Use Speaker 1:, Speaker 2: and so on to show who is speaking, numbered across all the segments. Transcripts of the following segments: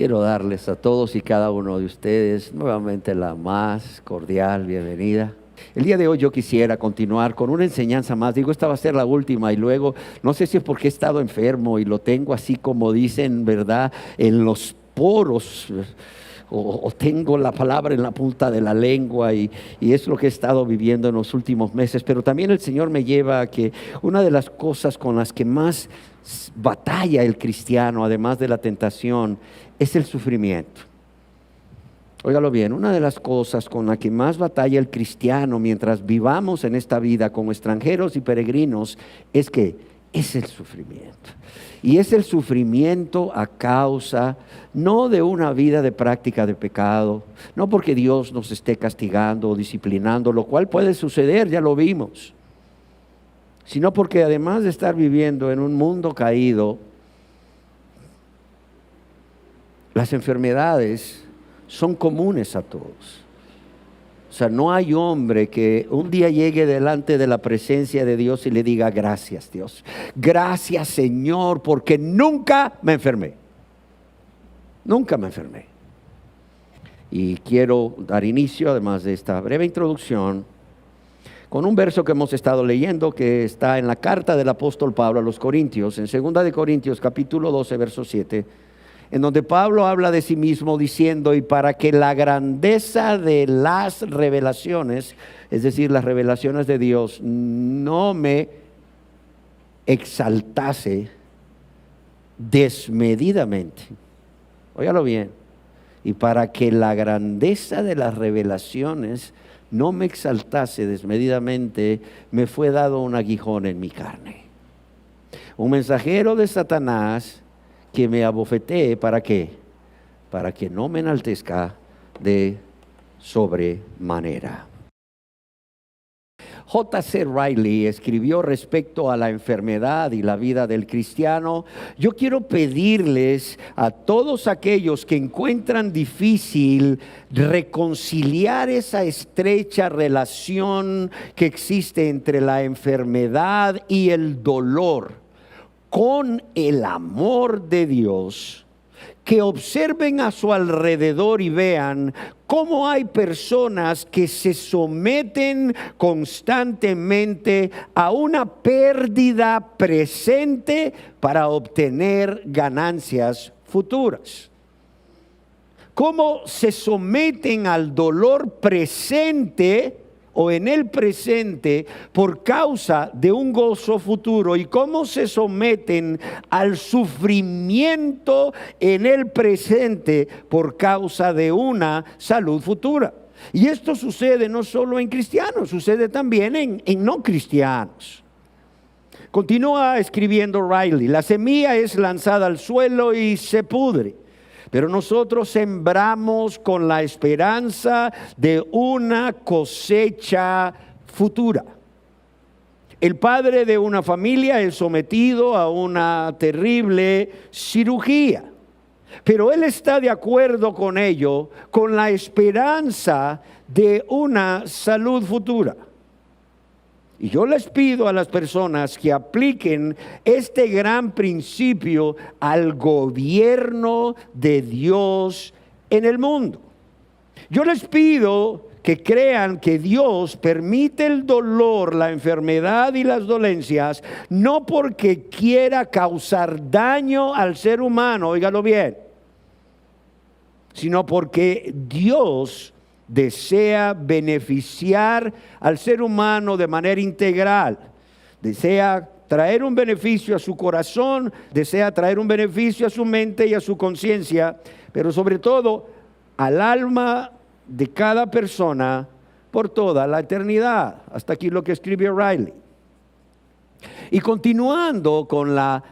Speaker 1: Quiero darles a todos y cada uno de ustedes nuevamente la más cordial bienvenida. El día de hoy yo quisiera continuar con una enseñanza más. Digo, esta va a ser la última y luego, no sé si es porque he estado enfermo y lo tengo así como dicen, ¿verdad? En los poros. O tengo la palabra en la punta de la lengua y es lo que he estado viviendo en los últimos meses. Pero también el Señor me lleva a que una de las cosas con las que más batalla el cristiano, además de la tentación, es el sufrimiento. Óigalo bien, una de las cosas con la que más batalla el cristiano mientras vivamos en esta vida como extranjeros y peregrinos es el sufrimiento. Y es el sufrimiento a causa no de una vida de práctica de pecado, no porque Dios nos esté castigando o disciplinando, lo cual puede suceder, ya lo vimos, sino porque además de estar viviendo en un mundo caído, las enfermedades son comunes a todos. O sea, no hay hombre que un día llegue delante de la presencia de Dios y le diga: gracias Dios, gracias Señor, porque nunca me enfermé. Nunca me enfermé. Y quiero dar inicio, además de esta breve introducción, con un verso que hemos estado leyendo, que está en la carta del apóstol Pablo a los Corintios, en 2 de Corintios capítulo 12, verso 7, en donde Pablo habla de sí mismo diciendo: y para que la grandeza de las revelaciones, es decir, las revelaciones de Dios, no me exaltase desmedidamente. Óigalo bien. Y para que la grandeza de las revelaciones no me exaltase desmedidamente, me fue dado un aguijón en mi carne. Un mensajero de Satanás que me abofetee, ¿para qué? Para que no me enaltezca de sobremanera. J.C. Riley escribió respecto a la enfermedad y la vida del cristiano: yo quiero pedirles a todos aquellos que encuentran difícil reconciliar esa estrecha relación que existe entre la enfermedad y el dolor con el amor de Dios, que observen a su alrededor y vean cómo hay personas que se someten constantemente a una pérdida presente para obtener ganancias futuras. Cómo se someten al dolor presente o en el presente por causa de un gozo futuro, y cómo se someten al sufrimiento en el presente por causa de una salud futura. Y esto sucede no solo en cristianos, sucede también en no cristianos. Continúa escribiendo Riley: la semilla es lanzada al suelo y se pudre, pero nosotros sembramos con la esperanza de una cosecha futura. El padre de una familia es sometido a una terrible cirugía, pero él está de acuerdo con ello, con la esperanza de una salud futura. Y yo les pido a las personas que apliquen este gran principio al gobierno de Dios en el mundo. Yo les pido que crean que Dios permite el dolor, la enfermedad y las dolencias, no porque quiera causar daño al ser humano, óigalo bien, sino porque Dios desea beneficiar al ser humano de manera integral. Desea traer un beneficio a su corazón, desea traer un beneficio a su mente y a su conciencia, pero sobre todo al alma de cada persona por toda la eternidad. Hasta aquí lo que escribió Riley. Y continuando con la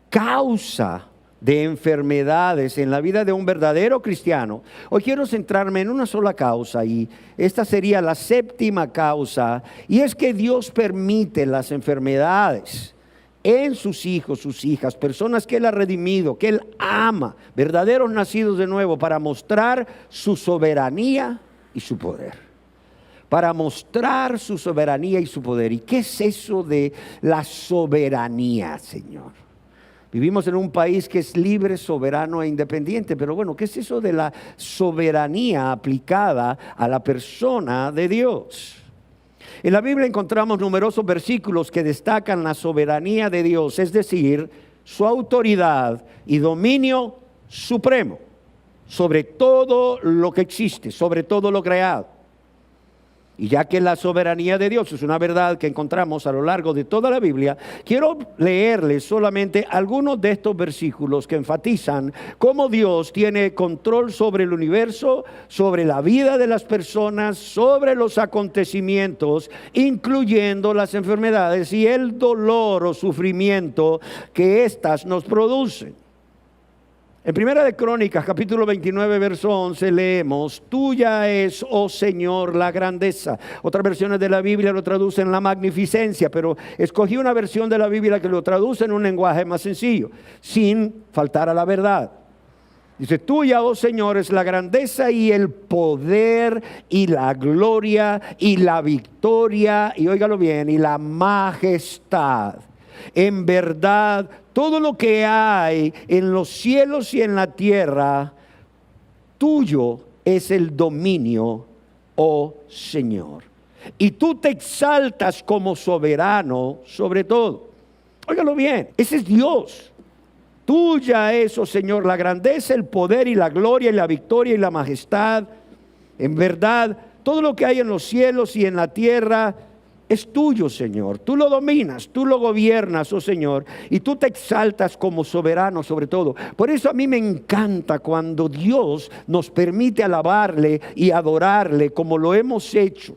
Speaker 1: causa de enfermedades en la vida de un verdadero cristiano, hoy quiero centrarme en una sola causa, y esta sería la séptima causa, y es que Dios permite las enfermedades en sus hijos, sus hijas, personas que Él ha redimido, que Él ama, verdaderos nacidos de nuevo, para mostrar su soberanía y su poder. Para mostrar su soberanía y su poder. ¿Y qué es eso de la soberanía, Señor? Vivimos en un país que es libre, soberano e independiente, pero bueno, ¿qué es eso de la soberanía aplicada a la persona de Dios? En la Biblia encontramos numerosos versículos que destacan la soberanía de Dios, es decir, su autoridad y dominio supremo sobre todo lo que existe, sobre todo lo creado. Y ya que la soberanía de Dios es una verdad que encontramos a lo largo de toda la Biblia, quiero leerles solamente algunos de estos versículos que enfatizan cómo Dios tiene control sobre el universo, sobre la vida de las personas, sobre los acontecimientos, incluyendo las enfermedades y el dolor o sufrimiento que éstas nos producen. En Primera de Crónicas, capítulo 29, verso 11, leemos: tuya es, oh Señor, la grandeza. Otras versiones de la Biblia lo traducen la magnificencia, pero escogí una versión de la Biblia que lo traduce en un lenguaje más sencillo, sin faltar a la verdad. Dice: tuya, oh Señor, es la grandeza y el poder y la gloria y la victoria, y óigalo bien, y la majestad. En verdad, todo lo que hay en los cielos y en la tierra, tuyo es el dominio, oh Señor. Y tú te exaltas como soberano sobre todo. Óigalo bien, ese es Dios. Tuya es, oh Señor, la grandeza, el poder y la gloria y la victoria y la majestad. En verdad, todo lo que hay en los cielos y en la tierra es tuyo, Señor. Tú lo dominas, tú lo gobiernas, oh Señor, y tú te exaltas como soberano sobre todo. Por eso a mí me encanta cuando Dios nos permite alabarle y adorarle como lo hemos hecho.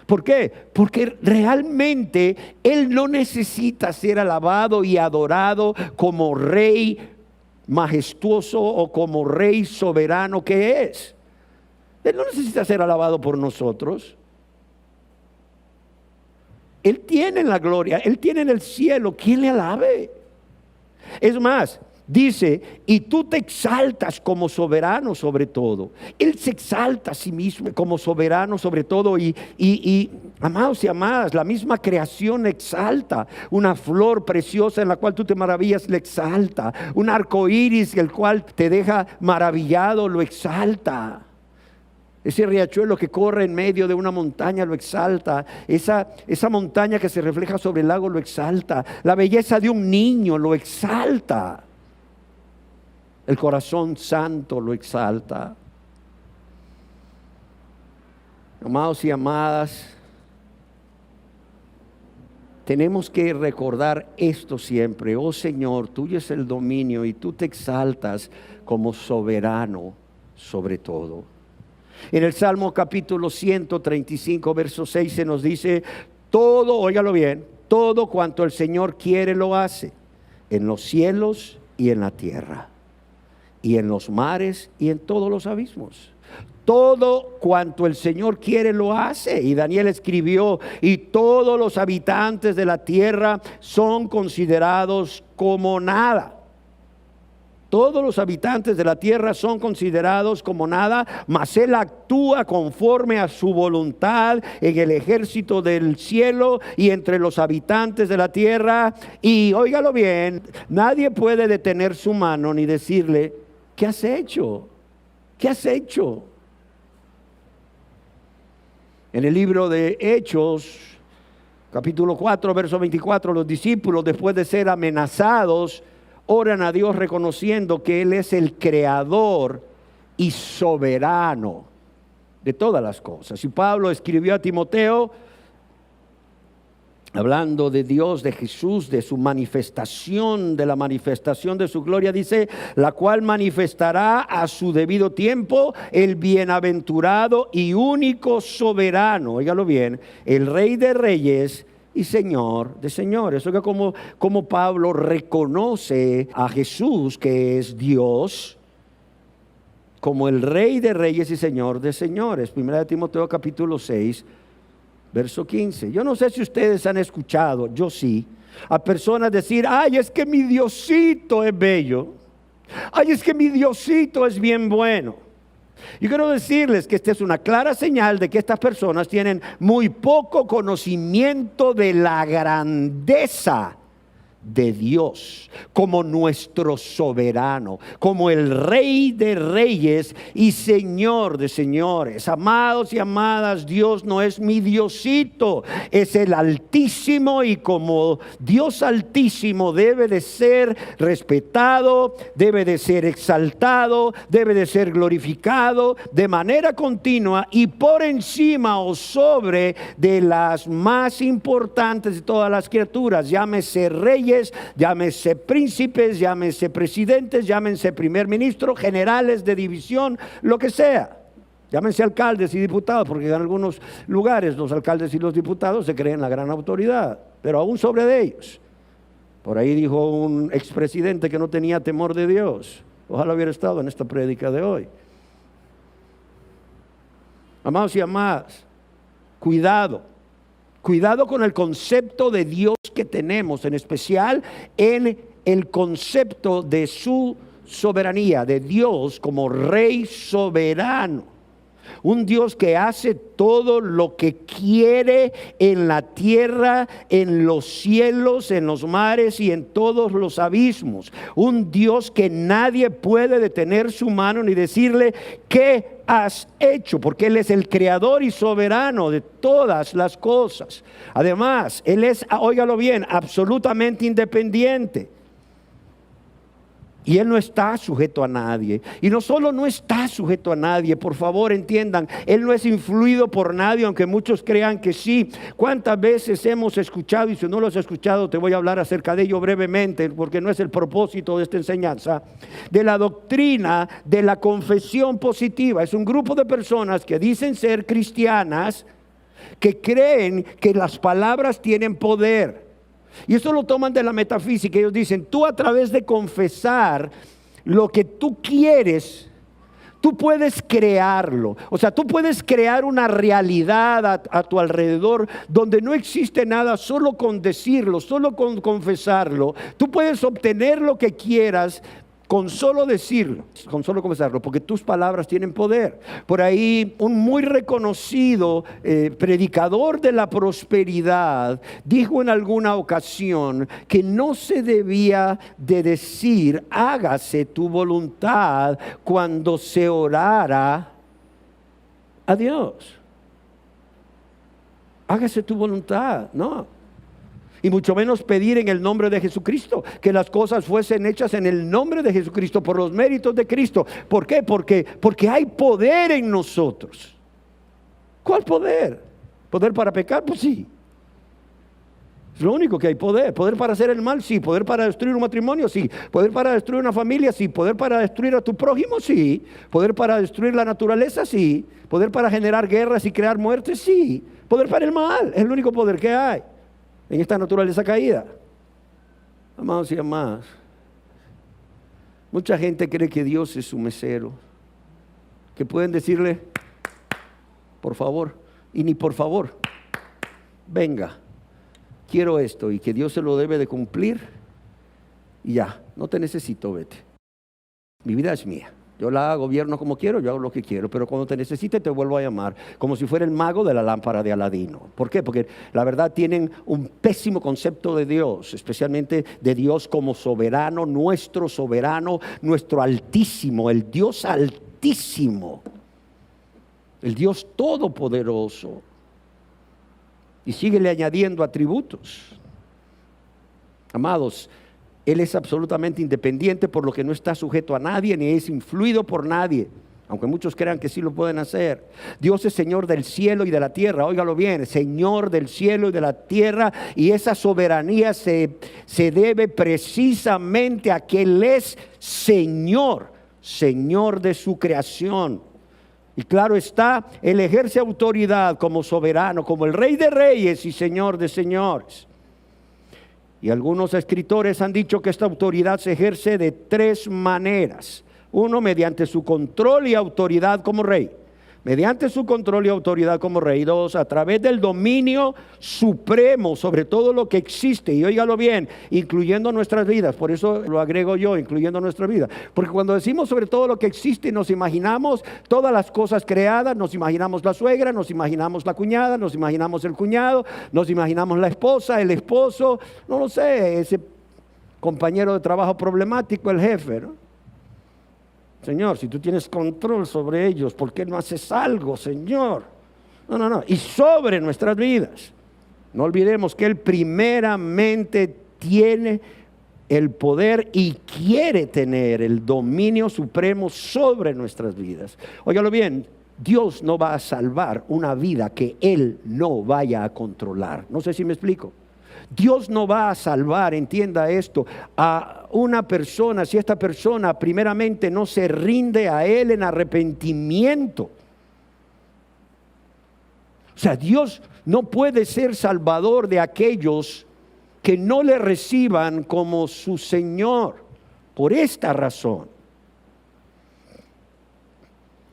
Speaker 1: ¿Por qué? Porque realmente Él no necesita ser alabado y adorado como Rey majestuoso o como Rey soberano que es. Él no necesita ser alabado por nosotros. Él tiene la gloria, Él tiene en el cielo, ¿quién le alabe? Es más, dice: y tú te exaltas como soberano sobre todo. Él se exalta a sí mismo como soberano sobre todo y amados y amadas, la misma creación le exalta. Una flor preciosa en la cual tú te maravillas le exalta. Un arco iris el cual te deja maravillado lo exalta. Ese riachuelo que corre en medio de una montaña lo exalta. Esa montaña que se refleja sobre el lago lo exalta. La belleza de un niño lo exalta. El corazón santo lo exalta. Amados y amadas, tenemos que recordar esto siempre. Oh Señor, tuyo es el dominio y tú te exaltas como soberano sobre todo. En el Salmo capítulo 135, verso 6 se nos dice: todo, óigalo bien, todo cuanto el Señor quiere lo hace, en los cielos y en la tierra, y en los mares y en todos los abismos. Todo cuanto el Señor quiere lo hace. Y Daniel escribió: y todos los habitantes de la tierra son considerados como nada. Todos los habitantes de la tierra son considerados como nada, mas Él actúa conforme a su voluntad en el ejército del cielo y entre los habitantes de la tierra. Y óigalo bien, nadie puede detener su mano ni decirle: ¿qué has hecho? ¿Qué has hecho? En el libro de Hechos, capítulo 4, verso 24, los discípulos, después de ser amenazados, oran a Dios reconociendo que Él es el creador y soberano de todas las cosas. Y Pablo escribió a Timoteo, hablando de Dios, de Jesús, de su manifestación, de la manifestación de su gloria, dice: la cual manifestará a su debido tiempo el bienaventurado y único soberano, óigalo bien, el Rey de reyes y Señor de señores. Oiga como Pablo reconoce a Jesús, que es Dios, como el Rey de reyes y Señor de señores. Primera de Timoteo capítulo 6, verso 15. Yo no sé si ustedes han escuchado, yo sí, a personas decir: ay, es que mi Diosito es bello. Ay, es que mi Diosito es bien bueno. Yo quiero decirles que esta es una clara señal de que estas personas tienen muy poco conocimiento de la grandeza de Dios, como nuestro soberano, como el Rey de reyes y Señor de señores. Amados y amadas, Dios no es mi Diosito, es el Altísimo, y como Dios Altísimo debe de ser respetado, debe de ser exaltado, debe de ser glorificado de manera continua y por encima o sobre de las más importantes de todas las criaturas, llámese reyes, llámese príncipes, llámese presidentes, llámense primer ministro, generales de división, lo que sea. Llámense alcaldes y diputados, porque en algunos lugares los alcaldes y los diputados se creen la gran autoridad, pero aún sobre de ellos. Por ahí dijo un expresidente que no tenía temor de Dios. Ojalá hubiera estado en esta prédica de hoy. Amados y amadas, cuidado con el concepto de Dios que tenemos, en especial en el concepto de su soberanía, de Dios como Rey soberano. Un Dios que hace todo lo que quiere en la tierra, en los cielos, en los mares y en todos los abismos. Un Dios que nadie puede detener su mano ni decirle ¿qué has hecho? Porque Él es el creador y soberano de todas las cosas. Además, Él es, óigalo bien, absolutamente independiente. Y Él no está sujeto a nadie. Y no solo no está sujeto a nadie, por favor entiendan, Él no es influido por nadie, aunque muchos crean que sí. ¿Cuántas veces hemos escuchado? Y si no lo has escuchado, te voy a hablar acerca de ello brevemente, porque no es el propósito de esta enseñanza, de la doctrina de la confesión positiva. Es un grupo de personas que dicen ser cristianas, que creen que las palabras tienen poder. Y eso lo toman de la metafísica. Ellos dicen, tú a través de confesar lo que tú quieres, tú puedes crearlo. O sea, tú puedes crear una realidad a tu alrededor donde no existe nada, solo con decirlo, solo con confesarlo. Tú puedes obtener lo que quieras con solo decirlo, con solo confesarlo, porque tus palabras tienen poder. Por ahí un muy reconocido predicador de la prosperidad dijo en alguna ocasión que no se debía de decir hágase tu voluntad cuando se orara a Dios. Hágase tu voluntad, no. Y mucho menos pedir en el nombre de Jesucristo, que las cosas fuesen hechas en el nombre de Jesucristo, por los méritos de Cristo. ¿Por qué? Porque hay poder en nosotros. ¿Cuál poder? ¿Poder para pecar? Pues sí. Es lo único que hay poder. Poder para hacer el mal, sí. Poder para destruir un matrimonio, sí. Poder para destruir una familia, sí. Poder para destruir a tu prójimo, sí. Poder para destruir la naturaleza, sí. Poder para generar guerras y crear muertes, sí. Poder para el mal, es el único poder que hay en esta naturaleza caída. Amados y amadas, mucha gente cree que Dios es su mesero, que pueden decirle por favor, y ni por favor, venga, quiero esto, y que Dios se lo debe de cumplir, y ya, no te necesito, vete, mi vida es mía. Yo la gobierno como quiero, yo hago lo que quiero, pero cuando te necesite te vuelvo a llamar, como si fuera el mago de la lámpara de Aladino. ¿Por qué? Porque la verdad tienen un pésimo concepto de Dios, especialmente de Dios como soberano, nuestro altísimo, el Dios altísimo, el Dios todopoderoso. Y síguele añadiendo atributos. Amados, Él es absolutamente independiente, por lo que no está sujeto a nadie ni es influido por nadie, aunque muchos crean que sí lo pueden hacer. Dios es Señor del cielo y de la tierra, óigalo bien, Señor del cielo y de la tierra, y esa soberanía se debe precisamente a que Él es Señor de su creación. Y claro está, Él ejerce autoridad como soberano, como el Rey de reyes y Señor de señores. Y algunos escritores han dicho que esta autoridad se ejerce de tres maneras. Uno, mediante su control y autoridad como rey. Mediante su control y autoridad como rey. Dos, a través del dominio supremo sobre todo lo que existe. Y óigalo bien, incluyendo nuestras vidas. Por eso lo agrego yo, incluyendo nuestra vida. Porque cuando decimos sobre todo lo que existe, nos imaginamos todas las cosas creadas. Nos imaginamos la suegra, nos imaginamos la cuñada, nos imaginamos el cuñado, nos imaginamos la esposa, el esposo. No lo sé, compañero de trabajo problemático, el jefe, ¿no? Señor, si tú tienes control sobre ellos, ¿por qué no haces algo, Señor? No. Y sobre nuestras vidas. No olvidemos que Él primeramente tiene el poder y quiere tener el dominio supremo sobre nuestras vidas. Óigalo bien, Dios no va a salvar una vida que Él no vaya a controlar. No sé si me explico. Dios no va a salvar, entienda esto, a una persona si esta persona primeramente no se rinde a Él en arrepentimiento. O sea, Dios no puede ser salvador de aquellos que no le reciban como su Señor, por esta razón.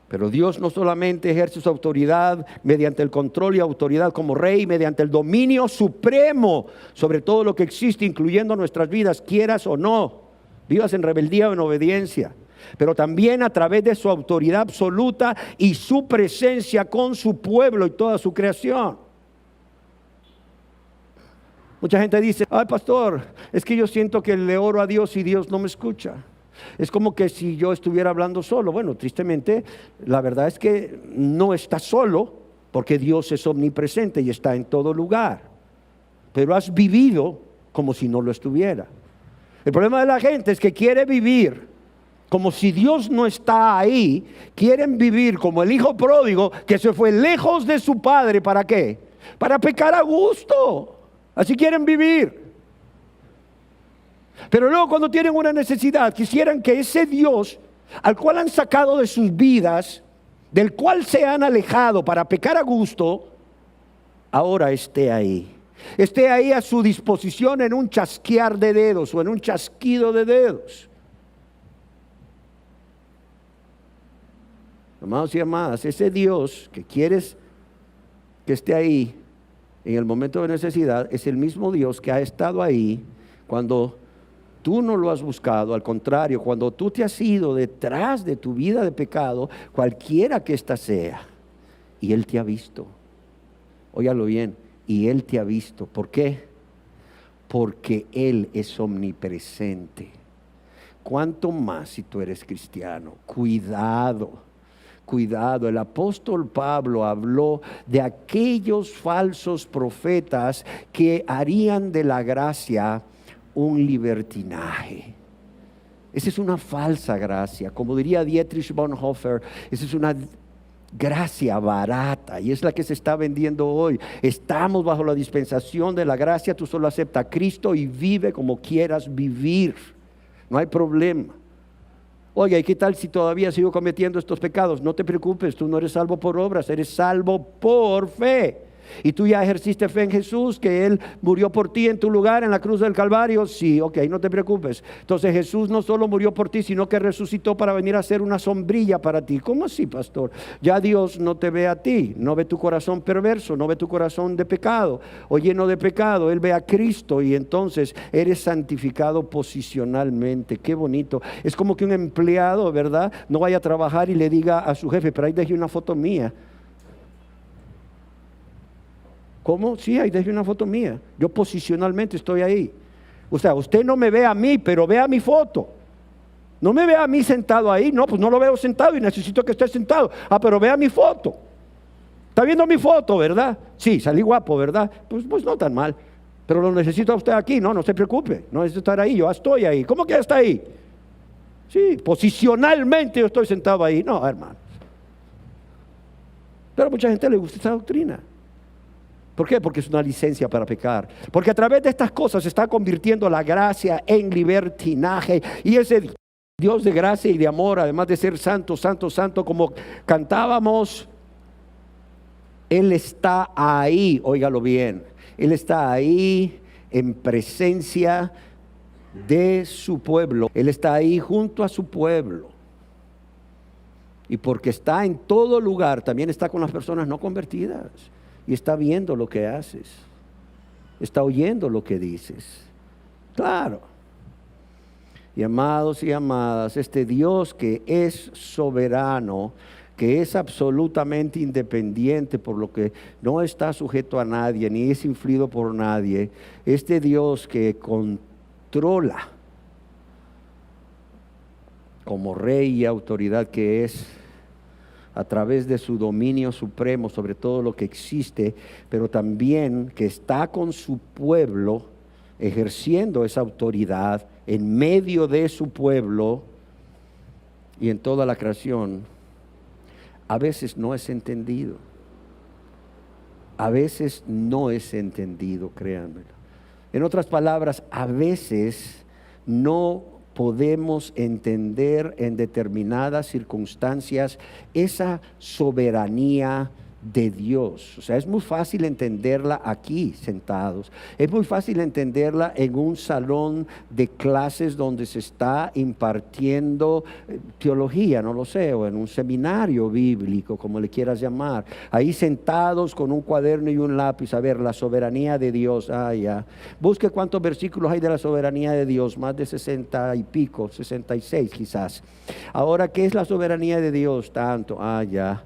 Speaker 1: Pero Dios no solamente ejerce su autoridad mediante el control y autoridad como rey, mediante el dominio supremo sobre todo lo que existe, incluyendo nuestras vidas, quieras o no, vivas en rebeldía o en obediencia, pero también a través de su autoridad absoluta y su presencia con su pueblo y toda su creación. Mucha gente dice, ay pastor, es que yo siento que le oro a Dios y Dios no me escucha. Es como que si yo estuviera hablando solo. Bueno, tristemente, la verdad es que no está solo, porque Dios es omnipresente y está en todo lugar. Pero has vivido como si no lo estuviera. El problema de la gente es que quiere vivir como si Dios no está ahí. Quieren vivir como el hijo pródigo que se fue lejos de su padre. ¿Para qué? Para pecar a gusto. Así quieren vivir. Pero luego cuando tienen una necesidad, quisieran que ese Dios al cual han sacado de sus vidas, del cual se han alejado para pecar a gusto, ahora esté ahí. Esté ahí a su disposición en un chasquear de dedos o en un chasquido de dedos. Amados y amadas, ese Dios que quieres que esté ahí en el momento de necesidad es el mismo Dios que ha estado ahí cuando tú no lo has buscado. Al contrario, cuando tú te has ido detrás de tu vida de pecado, cualquiera que ésta sea, y Él te ha visto. Óyalo bien, y Él te ha visto. ¿Por qué? Porque Él es omnipresente. ¿Cuánto más si tú eres cristiano? Cuidado. Cuidado, el apóstol Pablo habló de aquellos falsos profetas que harían de la gracia un libertinaje. Esa es una falsa gracia, como diría Dietrich Bonhoeffer, esa es una gracia barata y es la que se está vendiendo hoy. Estamos bajo la dispensación de la gracia, tú solo acepta a Cristo y vive como quieras vivir, no hay problema. Oye, ¿y qué tal si todavía sigo cometiendo estos pecados? No te preocupes, tú no eres salvo por obras, eres salvo por fe. Y tú ya ejerciste fe en Jesús, que Él murió por ti en tu lugar en la cruz del Calvario. Sí, ok, no te preocupes. Entonces Jesús no solo murió por ti, sino que resucitó para venir a ser una sombrilla para ti. ¿Cómo así, pastor? Ya Dios no te ve a ti, no ve tu corazón perverso, no ve tu corazón de pecado o lleno de pecado. Él ve a Cristo y entonces eres santificado posicionalmente. Qué bonito. Es como que un empleado, ¿verdad? No vaya a trabajar y le diga a su jefe, pero ahí dejé una foto mía. ¿Cómo? Sí, ahí dejé una foto mía. Yo posicionalmente estoy ahí. O sea, usted no me ve a mí, pero ve a mi foto. No me ve a mí sentado ahí. No, pues no lo veo sentado y necesito que esté sentado. Ah, pero vea mi foto. Está viendo mi foto, ¿verdad? Sí, salí guapo, ¿verdad? Pues no tan mal. Pero lo necesito a usted aquí. No se preocupe. No necesito estar ahí. Yo estoy ahí. ¿Cómo que está ahí? Sí, posicionalmente yo estoy sentado ahí. No, hermano. Pero a mucha gente le gusta esa doctrina. ¿Por qué? Porque es una licencia para pecar. Porque a través de estas cosas se está convirtiendo la gracia en libertinaje. Y ese Dios de gracia y de amor, además de ser santo, santo, santo, como cantábamos, Él está ahí, óigalo bien. Él está ahí en presencia de su pueblo. Él está ahí junto a su pueblo. Y porque está en todo lugar, también está con las personas no convertidas. Y está viendo lo que haces. Está oyendo lo que dices. Claro. Y amados y amadas, este Dios que es soberano, que es absolutamente independiente, por lo que no está sujeto a nadie, ni es influido por nadie, este Dios que controla como rey y autoridad que es, a través de su dominio supremo sobre todo lo que existe, pero también que está con su pueblo, ejerciendo esa autoridad en medio de su pueblo y en toda la creación, a veces no es entendido. A veces no es entendido, créanmelo. En otras palabras, a veces no podemos entender en determinadas circunstancias esa soberanía de Dios. O sea, es muy fácil entenderla aquí sentados. Es muy fácil entenderla en un salón de clases donde se está impartiendo teología, no lo sé, o en un seminario bíblico, como le quieras llamar. Ahí sentados con un cuaderno y un lápiz, a ver, la soberanía de Dios. Ya. Busque cuántos versículos hay de la soberanía de Dios, más de 60 y pico, 66 quizás. Ahora, ¿qué es la soberanía de Dios? Tanto, ya.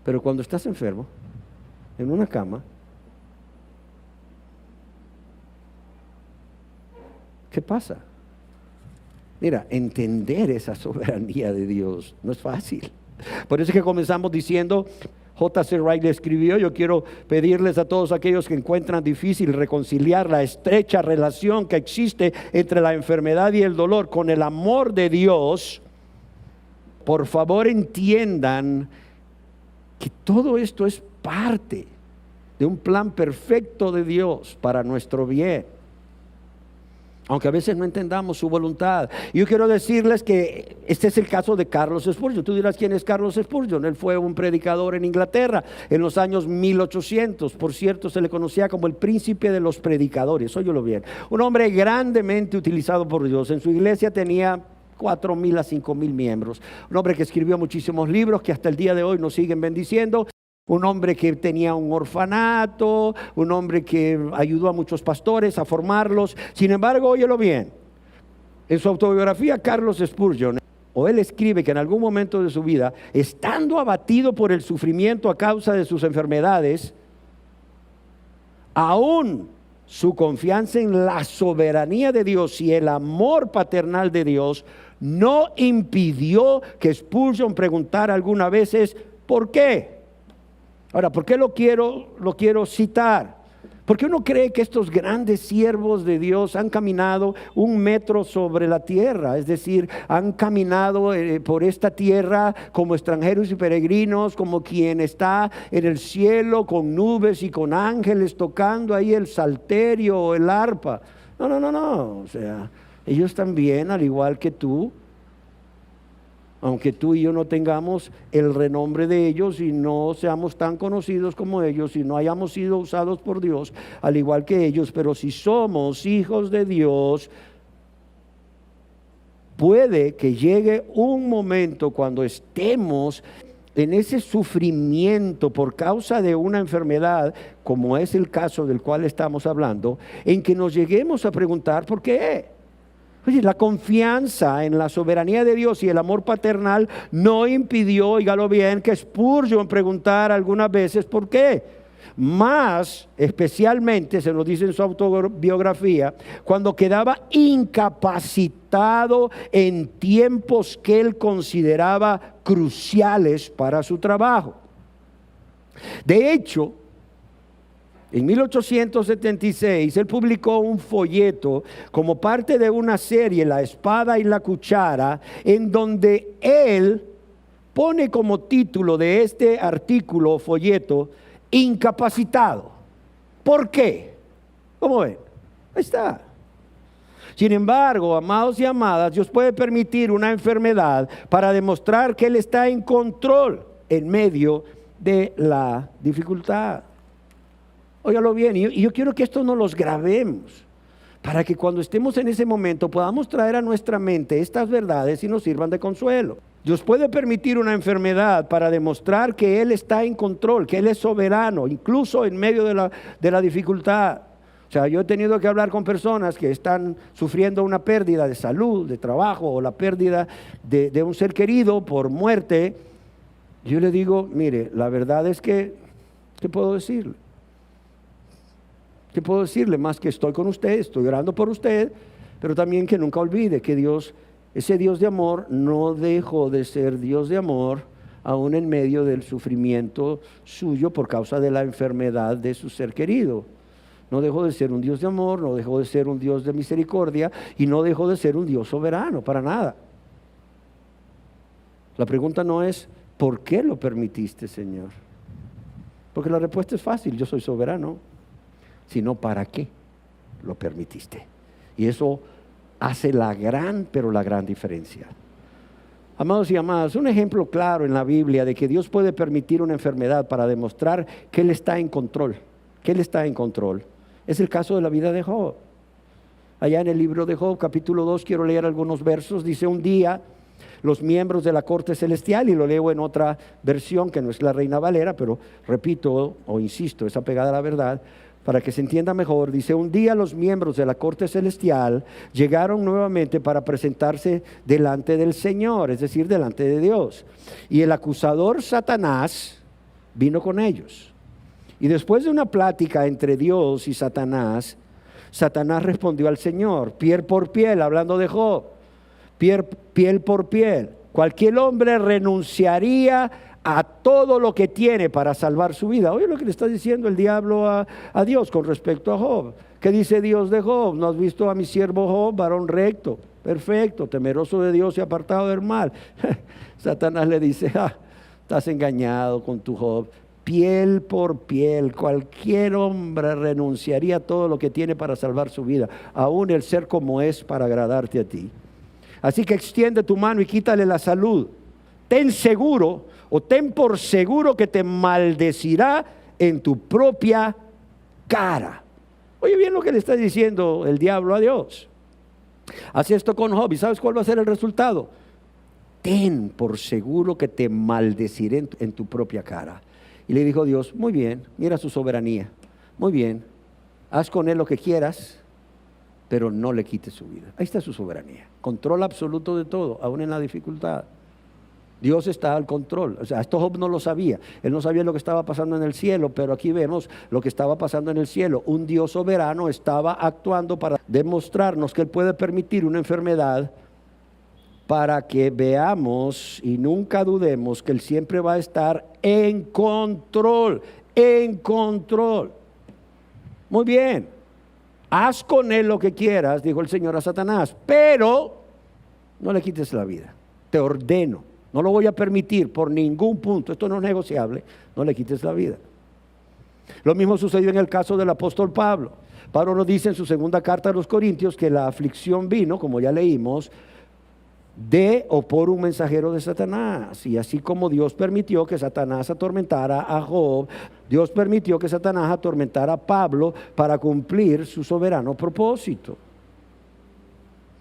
Speaker 1: Pero cuando estás enfermo, en una cama, ¿qué pasa? Mira, entender esa soberanía de Dios no es fácil. Por eso es que comenzamos diciendo, J.C. Wright le escribió, yo quiero pedirles a todos aquellos que encuentran difícil reconciliar la estrecha relación que existe entre la enfermedad y el dolor con el amor de Dios, por favor entiendan que todo esto es parte de un plan perfecto de Dios para nuestro bien, aunque a veces no entendamos su voluntad. Y yo quiero decirles que este es el caso de Carlos Spurgeon. Tú dirás, ¿quién es Carlos Spurgeon? Él fue un predicador en Inglaterra en los años 1800. Por cierto, se le conocía como el príncipe de los predicadores, óyelo bien. Un hombre grandemente utilizado por Dios. En su iglesia tenía 4,000 a 5,000 miembros. Un hombre que escribió muchísimos libros que hasta el día de hoy nos siguen bendiciendo. Un hombre que tenía un orfanato, un hombre que ayudó a muchos pastores a formarlos. Sin embargo, óyelo bien, en su autobiografía Carlos Spurgeon, él escribe que en algún momento de su vida, estando abatido por el sufrimiento a causa de sus enfermedades, aún su confianza en la soberanía de Dios y el amor paternal de Dios no impidió que Spurgeon preguntara algunas veces, ¿por qué? Ahora, ¿por qué lo quiero citar? Porque uno cree que estos grandes siervos de Dios han caminado 1 metro sobre la tierra, es decir, han caminado por esta tierra como extranjeros y peregrinos, como quien está en el cielo con nubes y con ángeles tocando ahí el salterio o el arpa. No, o sea, ellos también, al igual que tú, aunque tú y yo no tengamos el renombre de ellos y no seamos tan conocidos como ellos y no hayamos sido usados por Dios, al igual que ellos, pero si somos hijos de Dios, puede que llegue un momento cuando estemos en ese sufrimiento por causa de una enfermedad, como es el caso del cual estamos hablando, en que nos lleguemos a preguntar ¿por qué? Oye, la confianza en la soberanía de Dios y el amor paternal no impidió, oígalo bien, que Spurgeon preguntara algunas veces ¿por qué? Más especialmente, se nos dice en su autobiografía, cuando quedaba incapacitado en tiempos que él consideraba cruciales para su trabajo. De hecho, en 1876, él publicó un folleto como parte de una serie, La Espada y la Cuchara, en donde él pone como título de este artículo o folleto, incapacitado. ¿Por qué? ¿Cómo ven? Ahí está. Sin embargo, amados y amadas, Dios puede permitir una enfermedad para demostrar que Él está en control en medio de la dificultad. Óigalo bien, y yo quiero que esto nos los grabemos, para que cuando estemos en ese momento podamos traer a nuestra mente estas verdades y nos sirvan de consuelo. Dios puede permitir una enfermedad para demostrar que Él está en control, que Él es soberano, incluso en medio de la dificultad. O sea, yo he tenido que hablar con personas que están sufriendo una pérdida de salud, de trabajo, o la pérdida de un ser querido por muerte. Yo le digo, mire, la verdad es que, ¿qué puedo decirle? ¿Qué puedo decirle? Más que estoy con usted, estoy orando por usted, pero también que nunca olvide que Dios ese Dios de amor no dejó de ser Dios de amor aún en medio del sufrimiento suyo por causa de la enfermedad de su ser querido. No dejó de ser un Dios de amor, no dejó de ser un Dios de misericordia y no dejó de ser un Dios soberano, para nada. La pregunta no es, ¿por qué lo permitiste, Señor? Porque la respuesta es fácil, yo soy soberano, sino ¿para qué lo permitiste? Y eso hace la gran diferencia. Amados y amadas, un ejemplo claro en la Biblia de que Dios puede permitir una enfermedad para demostrar que Él está en control, es el caso de la vida de Job. Allá en el libro de Job, capítulo 2, quiero leer algunos versos. Dice: un día los miembros de la corte celestial, y lo leo en otra versión que no es la Reina Valera, pero repito o insisto, es apegada a la verdad, para que se entienda mejor. Dice: un día los miembros de la corte celestial llegaron nuevamente para presentarse delante del Señor, es decir, delante de Dios. Y el acusador Satanás vino con ellos. Y después de una plática entre Dios y Satanás, Satanás respondió al Señor, piel por piel, hablando de Job, piel por piel. Cualquier hombre renunciaría a todo lo que tiene para salvar su vida. Oye lo que le está diciendo el diablo a Dios con respecto a Job. ¿Qué dice Dios de Job? ¿No has visto a mi siervo Job, varón recto, perfecto, temeroso de Dios y apartado del mal? Satanás le dice: estás engañado con tu Job. Piel por piel, cualquier hombre renunciaría a todo lo que tiene para salvar su vida, aún el ser como es, para agradarte a ti. Así que extiende tu mano y quítale la salud. Ten seguro o ten por seguro que te maldecirá en tu propia cara. Oye bien lo que le está diciendo el diablo a Dios. Haz esto con Job, ¿y sabes cuál va a ser el resultado? Ten por seguro que te maldeciré en tu propia cara. Y le dijo Dios: muy bien, mira su soberanía, muy bien, haz con él lo que quieras, pero no le quites su vida. Ahí está su soberanía, control absoluto de todo, aún en la dificultad. Dios está al control. O sea, esto Job no lo sabía. Él no sabía lo que estaba pasando en el cielo, pero aquí vemos lo que estaba pasando en el cielo. Un Dios soberano estaba actuando para demostrarnos que Él puede permitir una enfermedad para que veamos y nunca dudemos que Él siempre va a estar en control, en control. Muy bien, haz con él lo que quieras, dijo el Señor a Satanás, pero no le quites la vida. Te ordeno, no lo voy a permitir por ningún punto, esto no es negociable, no le quites la vida. Lo mismo sucedió en el caso del apóstol Pablo. Pablo nos dice en su segunda carta a los Corintios que la aflicción vino, como ya leímos, de o por un mensajero de Satanás. Y así como Dios permitió que Satanás atormentara a Job, Dios permitió que Satanás atormentara a Pablo para cumplir su soberano propósito.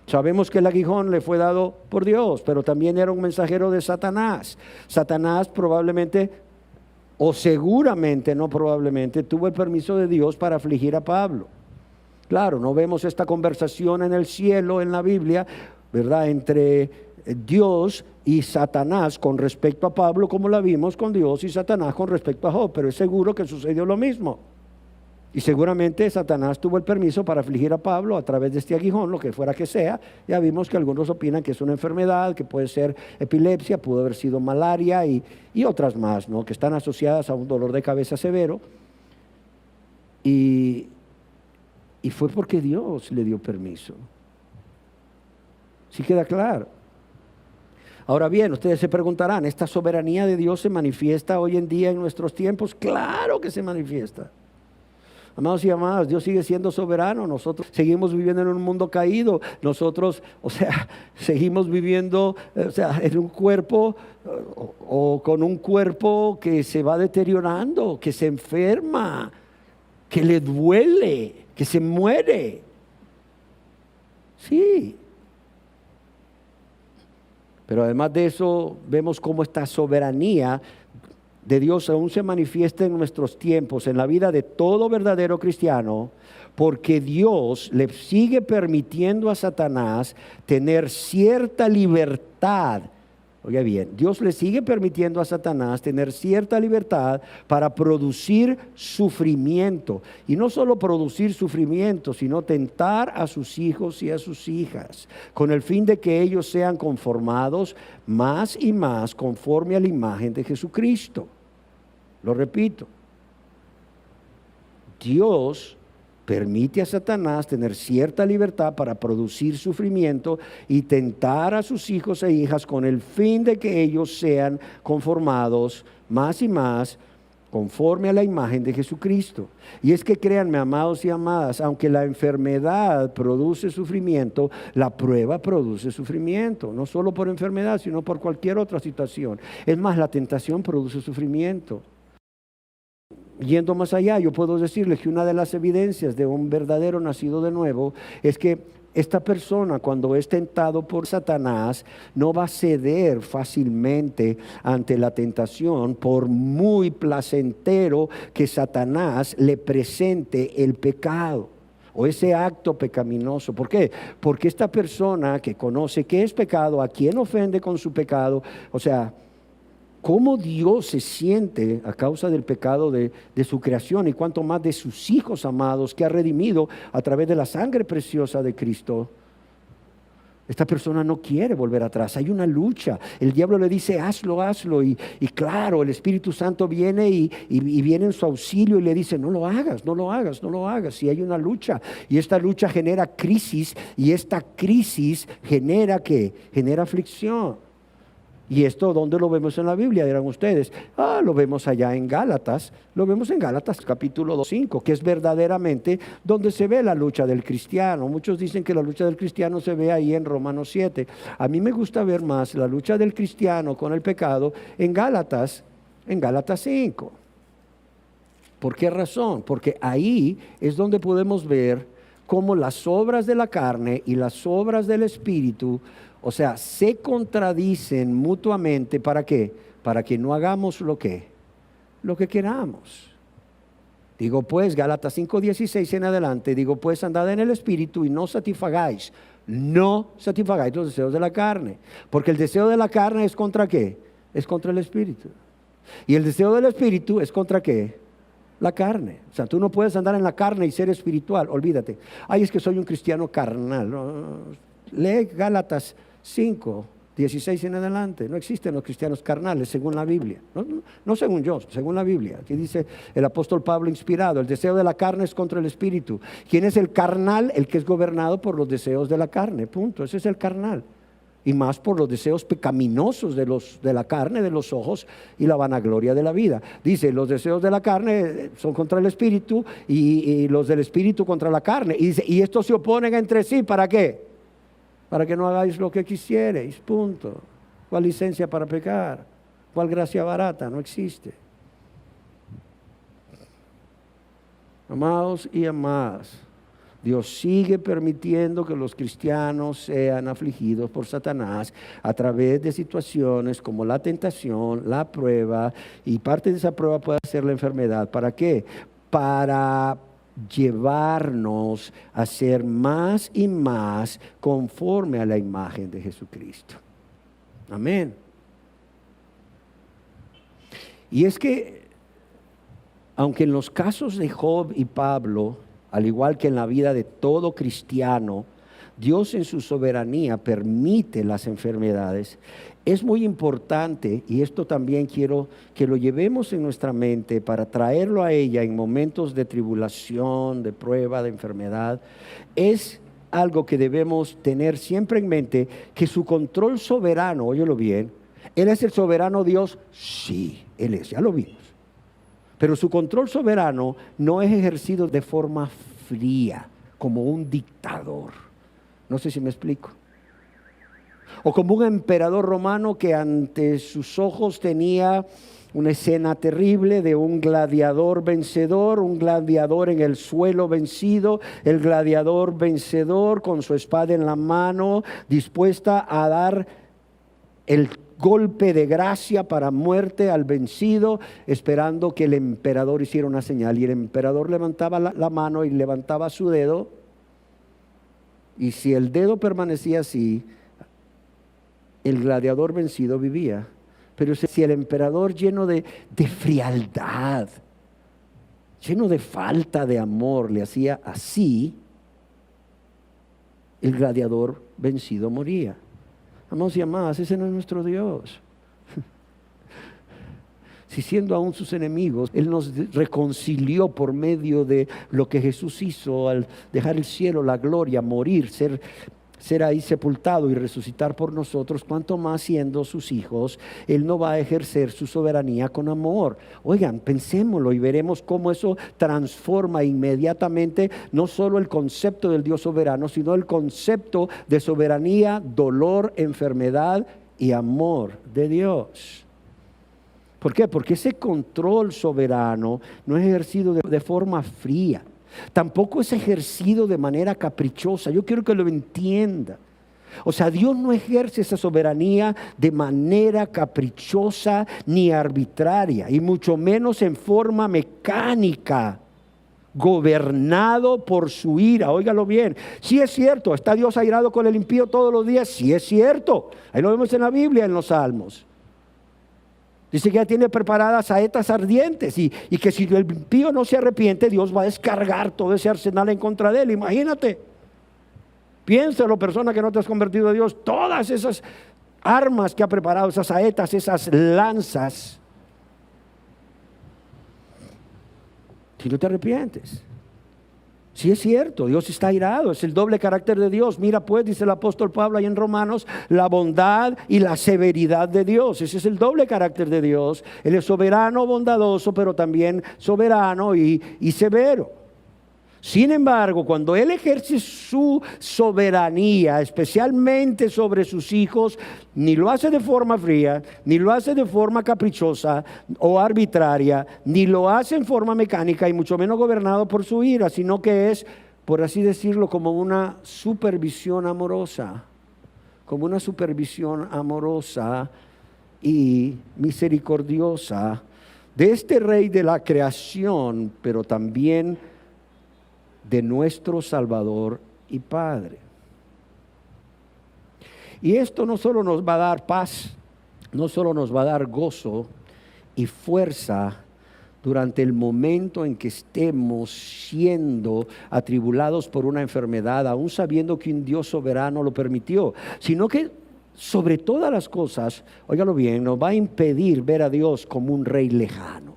Speaker 1: Sabemos que el aguijón le fue dado por Dios, pero también era un mensajero de Satanás. Satanás probablemente, o seguramente, no probablemente, tuvo el permiso de Dios para afligir a Pablo. Claro, no vemos esta conversación en el cielo, en la Biblia, ¿verdad?, entre Dios y Satanás con respecto a Pablo, como la vimos con Dios y Satanás con respecto a Job, pero es seguro que sucedió lo mismo. Y seguramente Satanás tuvo el permiso para afligir a Pablo a través de este aguijón, lo que fuera que sea. Ya vimos que algunos opinan que es una enfermedad, que puede ser epilepsia, pudo haber sido malaria y otras más, ¿no?, que están asociadas a un dolor de cabeza severo. Y fue porque Dios le dio permiso. ¿Sí queda claro? Ahora bien, ustedes se preguntarán, ¿esta soberanía de Dios se manifiesta hoy en día en nuestros tiempos? Claro que se manifiesta. Amados y amadas, Dios sigue siendo soberano. Nosotros seguimos viviendo en un mundo caído. Nosotros, seguimos viviendo, en un cuerpo o con un cuerpo que se va deteriorando, que se enferma, que le duele, que se muere. Sí. Pero además de eso, vemos cómo esta soberanía de Dios aún se manifiesta en nuestros tiempos, en la vida de todo verdadero cristiano, porque Dios le sigue permitiendo a Satanás tener cierta libertad Oiga bien, Dios le sigue permitiendo a Satanás tener cierta libertad para producir sufrimiento. Y no solo producir sufrimiento, sino tentar a sus hijos y a sus hijas, con el fin de que ellos sean conformados más y más conforme a la imagen de Jesucristo. Lo repito, Dios permite a Satanás tener cierta libertad para producir sufrimiento y tentar a sus hijos e hijas con el fin de que ellos sean conformados más y más conforme a la imagen de Jesucristo. Y es que créanme, amados y amadas, aunque la enfermedad produce sufrimiento, la prueba produce sufrimiento, no solo por enfermedad, sino por cualquier otra situación. Es más, la tentación produce sufrimiento. Yendo más allá, yo puedo decirles que una de las evidencias de un verdadero nacido de nuevo es que esta persona, cuando es tentado por Satanás, no va a ceder fácilmente ante la tentación, por muy placentero que Satanás le presente el pecado o ese acto pecaminoso. ¿Por qué? Porque esta persona que conoce qué es pecado, a quién ofende con su pecado, o sea, cómo Dios se siente a causa del pecado de su creación y cuánto más de sus hijos amados que ha redimido a través de la sangre preciosa de Cristo. Esta persona no quiere volver atrás, hay una lucha. El diablo le dice hazlo, hazlo, y claro, el Espíritu Santo viene y viene en su auxilio y le dice no lo hagas, no lo hagas, no lo hagas. Y hay una lucha, y esta lucha genera crisis, y esta crisis genera ¿qué? Genera aflicción. ¿Y esto dónde lo vemos en la Biblia? Dirán ustedes, lo vemos allá en Gálatas, lo vemos en Gálatas capítulo 5, que es verdaderamente donde se ve la lucha del cristiano. Muchos dicen que la lucha del cristiano se ve ahí en Romanos 7. A mí me gusta ver más la lucha del cristiano con el pecado en Gálatas 5. ¿Por qué razón? Porque ahí es donde podemos ver cómo las obras de la carne y las obras del Espíritu, o sea, se contradicen mutuamente. ¿Para qué? Para que no hagamos lo que queramos. Digo pues, Gálatas 5:16 en adelante, digo pues, andad en el Espíritu y no satisfagáis los deseos de la carne. Porque el deseo de la carne es contra ¿qué? Es contra el Espíritu. Y el deseo del Espíritu es contra ¿qué? La carne. O sea, tú no puedes andar en la carne y ser espiritual, olvídate. Es que soy un cristiano carnal. No. Lee Gálatas 5:16 en adelante. No existen los cristianos carnales según la Biblia. No según yo, según la Biblia. Aquí dice el apóstol Pablo inspirado, el deseo de la carne es contra el Espíritu. ¿Quién es el carnal? El que es gobernado por los deseos de la carne, punto. Ese es el carnal. Y más por los deseos pecaminosos de la carne, de los ojos y la vanagloria de la vida. Dice, los deseos de la carne son contra el Espíritu y los del Espíritu contra la carne. Y dice, y estos se oponen entre sí, ¿para qué? Para que no hagáis lo que quisierais, punto. ¿Cuál licencia para pecar? ¿Cuál gracia barata? No existe. Amados y amadas, Dios sigue permitiendo que los cristianos sean afligidos por Satanás a través de situaciones como la tentación, la prueba, y parte de esa prueba puede ser la enfermedad. ¿Para qué? Para llevarnos a ser más y más conforme a la imagen de Jesucristo. Amén. Y es que, aunque en los casos de Job y Pablo, al igual que en la vida de todo cristiano, Dios en su soberanía permite las enfermedades, es muy importante, y esto también quiero que lo llevemos en nuestra mente para traerlo a ella en momentos de tribulación, de prueba, de enfermedad. Es algo que debemos tener siempre en mente, que su control soberano, óyelo bien, ¿Él es el soberano Dios? Sí, Él es, ya lo vimos. Pero su control soberano no es ejercido de forma fría, como un dictador. No sé si me explico. O como un emperador romano que ante sus ojos tenía una escena terrible de un gladiador vencedor, un gladiador en el suelo vencido, el gladiador vencedor con su espada en la mano, dispuesta a dar el golpe de gracia para muerte al vencido, esperando que el emperador hiciera una señal. Y el emperador levantaba la mano y levantaba su dedo, y si el dedo permanecía así, el gladiador vencido vivía. Pero si el emperador lleno de frialdad, lleno de falta de amor, le hacía así, el gladiador vencido moría. Amados y amadas, ese no es nuestro Dios. Si siendo aún sus enemigos, Él nos reconcilió por medio de lo que Jesús hizo al dejar el cielo, la gloria, morir, ser ahí sepultado y resucitar por nosotros, cuanto más siendo sus hijos, Él no va a ejercer su soberanía con amor. Oigan, pensémoslo y veremos cómo eso transforma inmediatamente no solo el concepto del Dios soberano, sino el concepto de soberanía, dolor, enfermedad y amor de Dios. ¿Por qué? Porque ese control soberano no es ejercido de forma fría. Tampoco es ejercido de manera caprichosa. Yo quiero que lo entienda. O sea, Dios no ejerce esa soberanía de manera caprichosa ni arbitraria, y mucho menos en forma mecánica, gobernado por su ira. Óigalo bien. Sí es cierto, ¿está Dios airado con el impío todos los días? Sí es cierto. Ahí lo vemos en la Biblia, en los Salmos. Dice que ya tiene preparadas saetas ardientes y que si el impío no se arrepiente, Dios va a descargar todo ese arsenal en contra de él. Imagínate. Piénsalo, persona que no te has convertido a Dios. Todas esas armas que ha preparado, esas saetas, esas lanzas. Si no te arrepientes. Sí es cierto, Dios está airado, es el doble carácter de Dios. Mira pues, dice el apóstol Pablo ahí en Romanos, la bondad y la severidad de Dios. Ese es el doble carácter de Dios. Él es soberano, bondadoso, pero también soberano y severo. Sin embargo, cuando Él ejerce su soberanía, especialmente sobre sus hijos, ni lo hace de forma fría, ni lo hace de forma caprichosa o arbitraria, ni lo hace en forma mecánica y mucho menos gobernado por su ira, sino que es, por así decirlo, como una supervisión amorosa, y misericordiosa de este Rey de la creación, pero también de nuestro Salvador y Padre. Y esto no solo nos va a dar paz, no solo nos va a dar gozo y fuerza durante el momento en que estemos siendo atribulados por una enfermedad, aún sabiendo que un Dios soberano lo permitió, sino que sobre todas las cosas, óigalo bien, nos va a impedir ver a Dios como un rey lejano,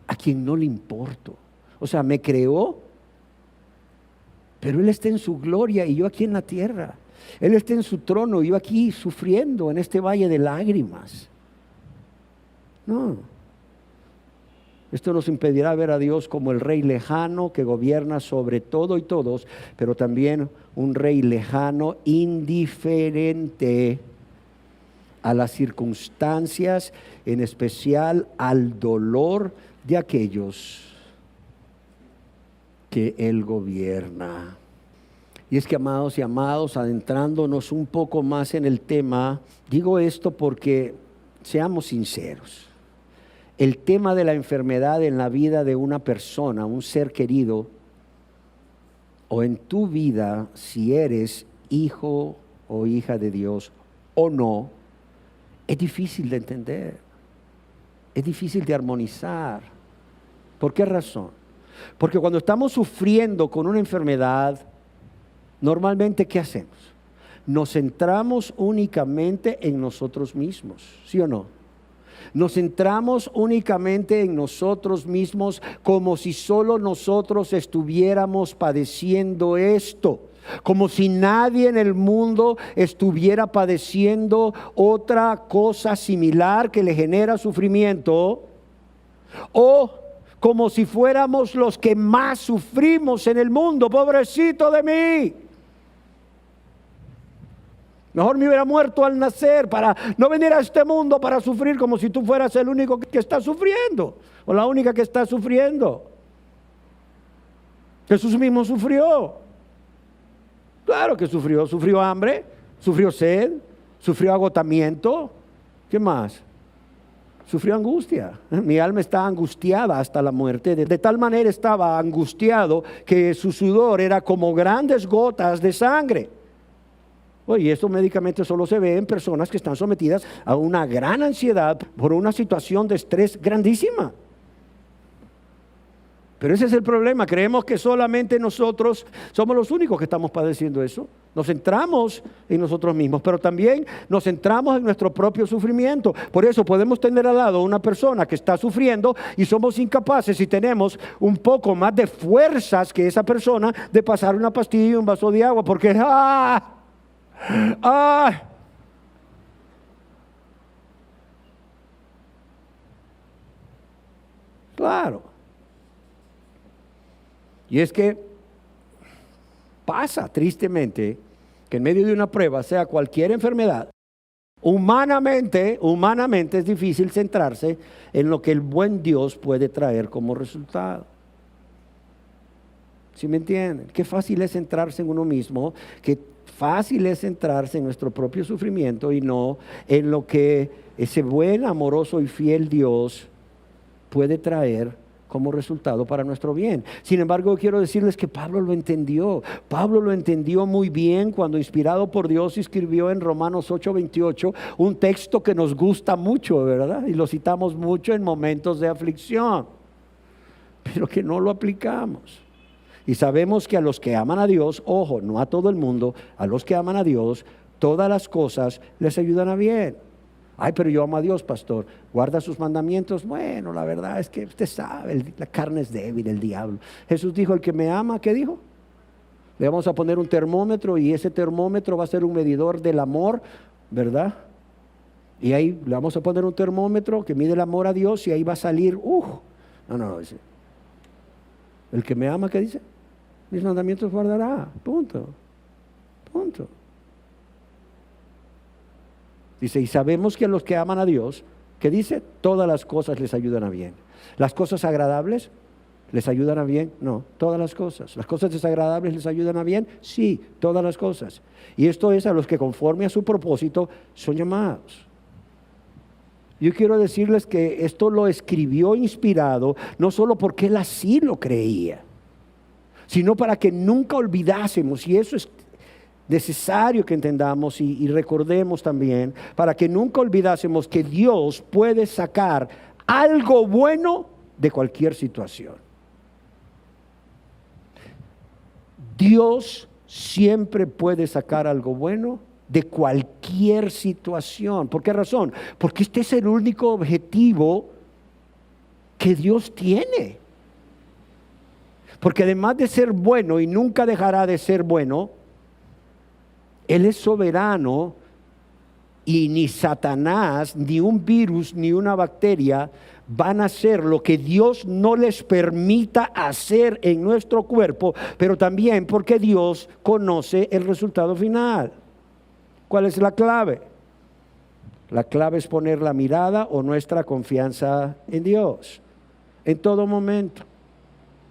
Speaker 1: a quien no le importo. O sea, me creó, pero Él está en su gloria y yo aquí en la tierra. Él está en su trono y yo aquí sufriendo en este valle de lágrimas. No. Esto nos impedirá ver a Dios como el rey lejano que gobierna sobre todo y todos, pero también un rey lejano, indiferente a las circunstancias, en especial al dolor de aquellos que Él gobierna. Y es que, amados y amados, adentrándonos un poco más en el tema, digo esto porque seamos sinceros. El tema de la enfermedad en la vida de una persona, un ser querido, o en tu vida, si eres hijo o hija de Dios o no, es difícil de entender, es difícil de armonizar. ¿Por qué razón? Porque cuando estamos sufriendo con una enfermedad, normalmente, ¿qué hacemos? Nos centramos únicamente en nosotros mismos, ¿sí o no? Nos centramos únicamente en nosotros mismos, como si solo nosotros estuviéramos padeciendo esto, como si nadie en el mundo estuviera padeciendo otra cosa similar que le genera sufrimiento, o como si fuéramos los que más sufrimos en el mundo. Pobrecito de mí, mejor me hubiera muerto al nacer para no venir a este mundo para sufrir, como si tú fueras el único que está sufriendo o la única que está sufriendo. Jesús mismo sufrió. Claro que sufrió hambre, sufrió sed, sufrió agotamiento. ¿Qué más? Sufrió angustia. Mi alma está angustiada hasta la muerte. De tal manera estaba angustiado que su sudor era como grandes gotas de sangre. Y esto médicamente solo se ve en personas que están sometidas a una gran ansiedad por una situación de estrés grandísima. Pero ese es el problema, creemos que solamente nosotros somos los únicos que estamos padeciendo eso. Nos centramos en nosotros mismos, pero también nos centramos en nuestro propio sufrimiento. Por eso podemos tener al lado una persona que está sufriendo y somos incapaces y tenemos un poco más de fuerzas que esa persona de pasar una pastilla y un vaso de agua, porque claro. Y es que pasa tristemente que en medio de una prueba, sea cualquier enfermedad, humanamente es difícil centrarse en lo que el buen Dios puede traer como resultado. ¿Sí me entienden? Qué fácil es centrarse en uno mismo, qué fácil es centrarse en nuestro propio sufrimiento y no en lo que ese buen, amoroso y fiel Dios puede traer como resultado para nuestro bien. Sin embargo, quiero decirles que Pablo lo entendió. Pablo lo entendió muy bien cuando, inspirado por Dios, escribió en Romanos 8:28 un texto que nos gusta mucho, ¿verdad? Y lo citamos mucho en momentos de aflicción, pero que no lo aplicamos. Y sabemos que a los que aman a Dios, ojo, no a todo el mundo, a los que aman a Dios, todas las cosas les ayudan a bien. Ay, pero yo amo a Dios, pastor. ¿Guarda sus mandamientos? Bueno, la verdad es que usted sabe, la carne es débil, el diablo. Jesús dijo, el que me ama, ¿qué dijo? Le vamos a poner un termómetro y ese termómetro va a ser un medidor del amor, ¿verdad? Y ahí le vamos a poner un termómetro que mide el amor a Dios y ahí va a salir, no, dice. El que me ama, ¿qué dice? Mis mandamientos guardará, punto. Dice, y sabemos que a los que aman a Dios, ¿qué dice? Todas las cosas les ayudan a bien. ¿Las cosas agradables les ayudan a bien? No, todas las cosas. ¿Las cosas desagradables les ayudan a bien? Sí, todas las cosas. Y esto es a los que conforme a su propósito son llamados. Yo quiero decirles que esto lo escribió inspirado, no solo porque él así lo creía, sino para que nunca olvidásemos, y eso es necesario que entendamos y recordemos también, para que nunca olvidásemos que Dios puede sacar algo bueno de cualquier situación. Dios siempre puede sacar algo bueno de cualquier situación. ¿Por qué razón? Porque este es el único objetivo que Dios tiene. Porque además de ser bueno y nunca dejará de ser bueno, Él es soberano y ni Satanás, ni un virus, ni una bacteria van a hacer lo que Dios no les permita hacer en nuestro cuerpo, pero también porque Dios conoce el resultado final. ¿Cuál es la clave? La clave es poner la mirada o nuestra confianza en Dios, en todo momento,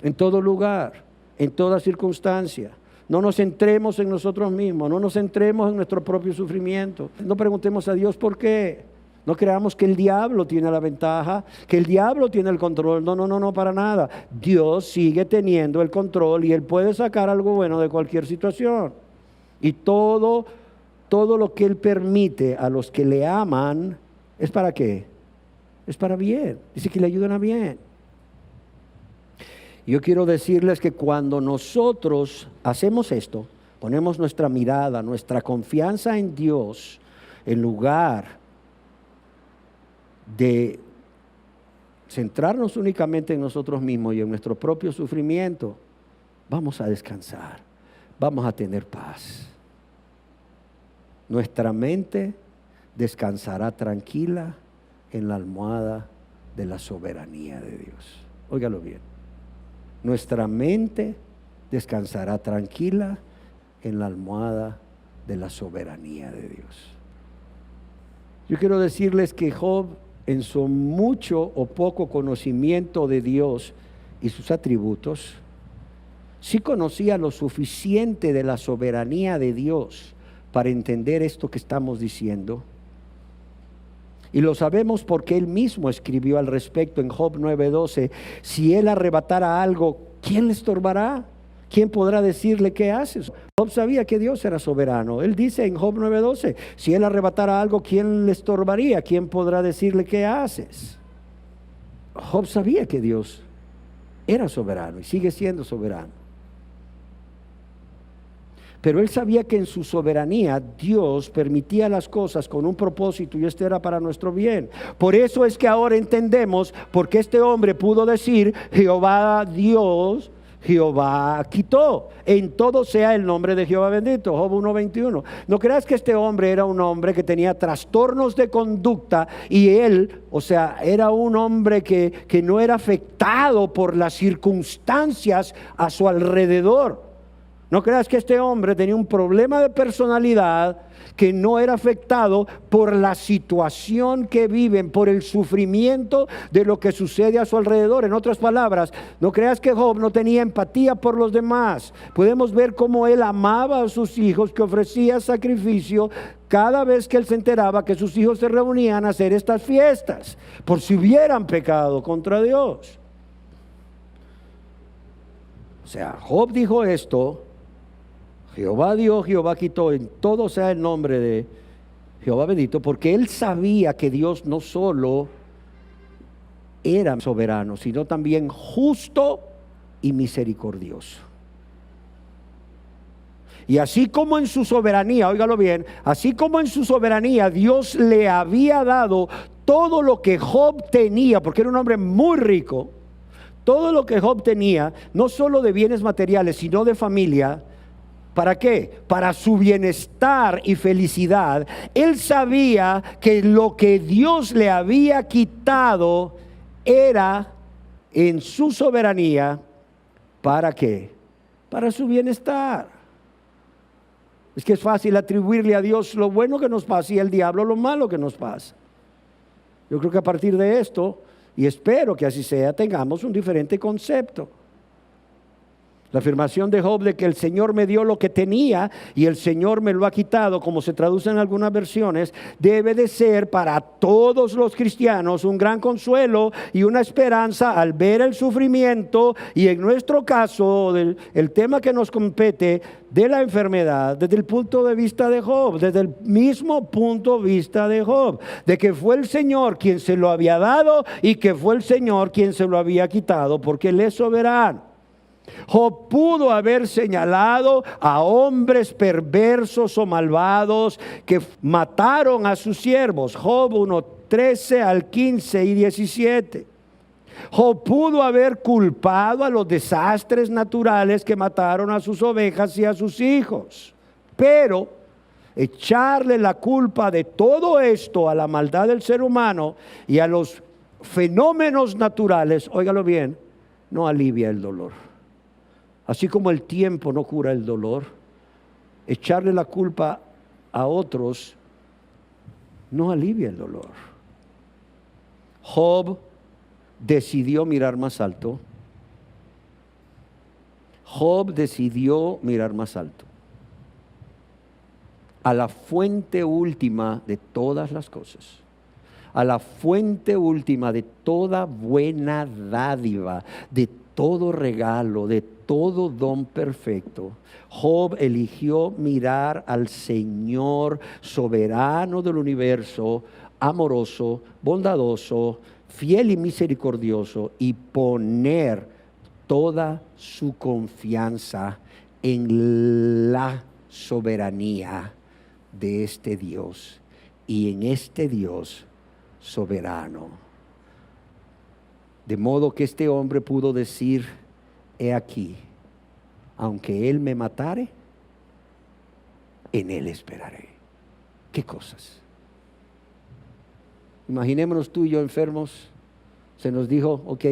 Speaker 1: en todo lugar, en toda circunstancia. No nos centremos en nosotros mismos, no nos centremos en nuestro propio sufrimiento. No preguntemos a Dios por qué. No creamos que el diablo tiene la ventaja, que el diablo tiene el control. No, para nada. Dios sigue teniendo el control y Él puede sacar algo bueno de cualquier situación. Y todo lo que Él permite a los que le aman, ¿es para qué? Es para bien. Dice que le ayudan a bien. Yo quiero decirles que cuando nosotros hacemos esto, ponemos nuestra mirada, nuestra confianza en Dios, en lugar de centrarnos únicamente en nosotros mismos y en nuestro propio sufrimiento, vamos a descansar, vamos a tener paz. Nuestra mente descansará tranquila en la almohada de la soberanía de Dios. Óigalo bien. Nuestra mente descansará tranquila en la almohada de la soberanía de Dios. Yo quiero decirles que Job, en su mucho o poco conocimiento de Dios y sus atributos, sí conocía lo suficiente de la soberanía de Dios para entender esto que estamos diciendo. Y lo sabemos porque él mismo escribió al respecto en Job 9:12, si él arrebatara algo, ¿quién le estorbará? ¿quién podrá decirle qué haces? Job sabía que Dios era soberano. Él dice en Job 9:12, si él arrebatara algo, ¿quién le estorbaría? ¿Quién podrá decirle qué haces? Job sabía que Dios era soberano y sigue siendo soberano. Pero él sabía que en su soberanía Dios permitía las cosas con un propósito y este era para nuestro bien. Por eso es que ahora entendemos por qué este hombre pudo decir: Jehová Dios, Jehová quitó. En todo sea el nombre de Jehová bendito. Job 1:21. No creas que este hombre era un hombre que tenía trastornos de conducta y él, o sea, era un hombre que no era afectado por las circunstancias a su alrededor. No creas que este hombre tenía un problema de personalidad que no era afectado por la situación que viven, por el sufrimiento de lo que sucede a su alrededor. En otras palabras, no creas que Job no tenía empatía por los demás. Podemos ver cómo él amaba a sus hijos, que ofrecía sacrificio cada vez que él se enteraba que sus hijos se reunían a hacer estas fiestas, por si hubieran pecado contra Dios. O sea, Job dijo esto: Jehová dio, Jehová quitó, en todo sea el nombre de Jehová bendito, porque él sabía que Dios no solo era soberano, sino también justo y misericordioso. Y así como en su soberanía, óigalo bien, así como en su soberanía Dios le había dado todo lo que Job tenía, porque era un hombre muy rico, todo lo que Job tenía, no solo de bienes materiales, sino de familia. ¿Para qué? Para su bienestar y felicidad. Él sabía que lo que Dios le había quitado era en su soberanía. ¿Para qué? Para su bienestar. Es que es fácil atribuirle a Dios lo bueno que nos pasa y al diablo lo malo que nos pasa. Yo creo que a partir de esto, y espero que así sea, tengamos un diferente concepto. La afirmación de Job de que el Señor me dio lo que tenía y el Señor me lo ha quitado, como se traduce en algunas versiones, debe de ser para todos los cristianos un gran consuelo y una esperanza al ver el sufrimiento y, en nuestro caso, el tema que nos compete de la enfermedad, desde el punto de vista de Job, desde el mismo punto de vista de Job, de que fue el Señor quien se lo había dado y que fue el Señor quien se lo había quitado, porque Él es soberano. Job pudo haber señalado a hombres perversos o malvados que mataron a sus siervos. Job 1:13 al 15 y 17. Job pudo haber culpado a los desastres naturales que mataron a sus ovejas y a sus hijos. Pero echarle la culpa de todo esto a la maldad del ser humano y a los fenómenos naturales, óigalo bien, no alivia el dolor. Así como el tiempo no cura el dolor, echarle la culpa a otros no alivia el dolor. Job decidió mirar más alto. Job decidió mirar más alto, a la fuente última de todas las cosas, a la fuente última de toda buena dádiva, de todo regalo, de todo don perfecto. Job eligió mirar al Señor soberano del universo, amoroso, bondadoso, fiel y misericordioso, y poner toda su confianza en la soberanía de este Dios y en este Dios soberano. De modo que este hombre pudo decir: he aquí, aunque él me matare, en él esperaré. ¿Qué cosas? Imaginémonos tú y yo enfermos. Se nos dijo: ok,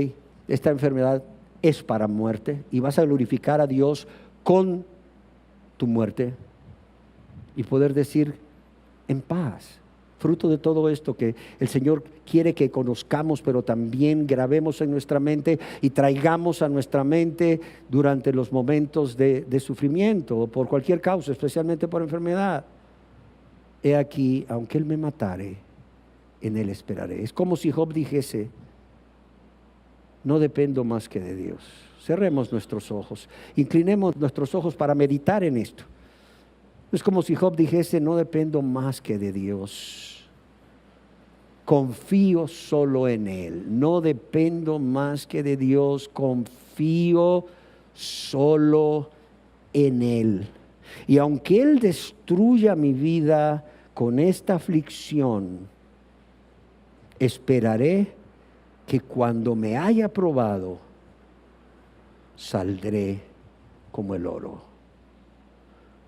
Speaker 1: esta enfermedad es para muerte y vas a glorificar a Dios con tu muerte, y poder decir en paz, fruto de todo esto que el Señor quiere que conozcamos, pero también grabemos en nuestra mente y traigamos a nuestra mente durante los momentos de sufrimiento, por cualquier causa, especialmente por enfermedad. He aquí, aunque Él me matare, en Él esperaré. Es como si Job dijese: no dependo más que de Dios. Cerremos nuestros ojos, inclinemos nuestros ojos para meditar en esto. Es como si Job dijese, no dependo más que de Dios. Confío solo en Él. No dependo más que de Dios. Confío solo en Él. Y aunque Él destruya mi vida con esta aflicción, esperaré que cuando me haya probado, saldré como el oro.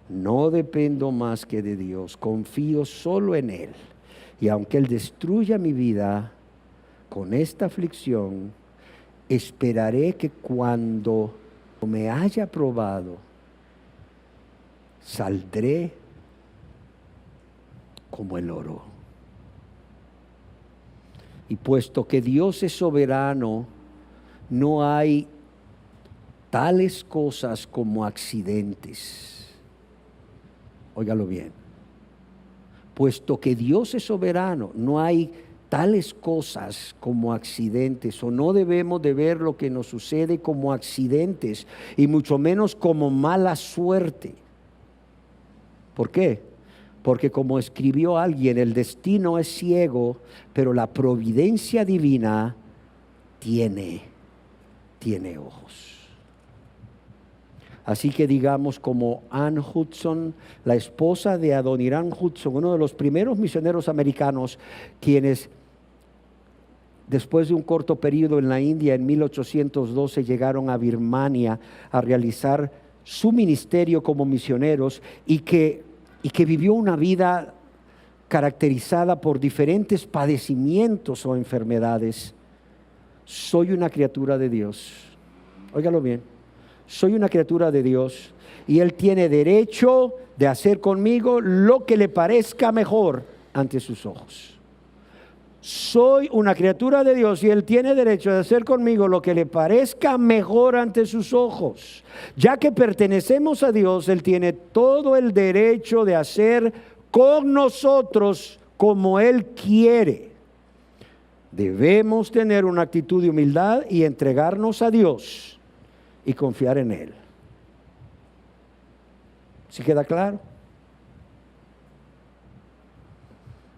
Speaker 1: No dependo más que de Dios, confío solo en Él. Y aunque Él destruya mi vida con esta aflicción, esperaré que cuando me haya probado, saldré como el oro. Y puesto que Dios es soberano, no hay tales cosas como accidentes. Óigalo bien. Puesto que Dios es soberano, no hay tales cosas como accidentes, o no debemos de ver lo que nos sucede como accidentes, y mucho menos como mala suerte. ¿Por qué? Porque como escribió alguien, el destino es ciego, pero la providencia divina tiene ojos. Así que digamos como Ann Hudson, la esposa de Adoniram Hudson, uno de los primeros misioneros americanos, quienes después de un corto periodo en la India, en 1812, llegaron a Birmania a realizar su ministerio como misioneros, y que vivió una vida caracterizada por diferentes padecimientos o enfermedades. Soy una criatura de Dios. Óigalo bien. Soy una criatura de Dios y Él tiene derecho de hacer conmigo lo que le parezca mejor ante sus ojos. Soy una criatura de Dios y Él tiene derecho de hacer conmigo lo que le parezca mejor ante sus ojos. Ya que pertenecemos a Dios, Él tiene todo el derecho de hacer con nosotros como Él quiere. Debemos tener una actitud de humildad y entregarnos a Dios y confiar en Él. ¿Sí queda claro?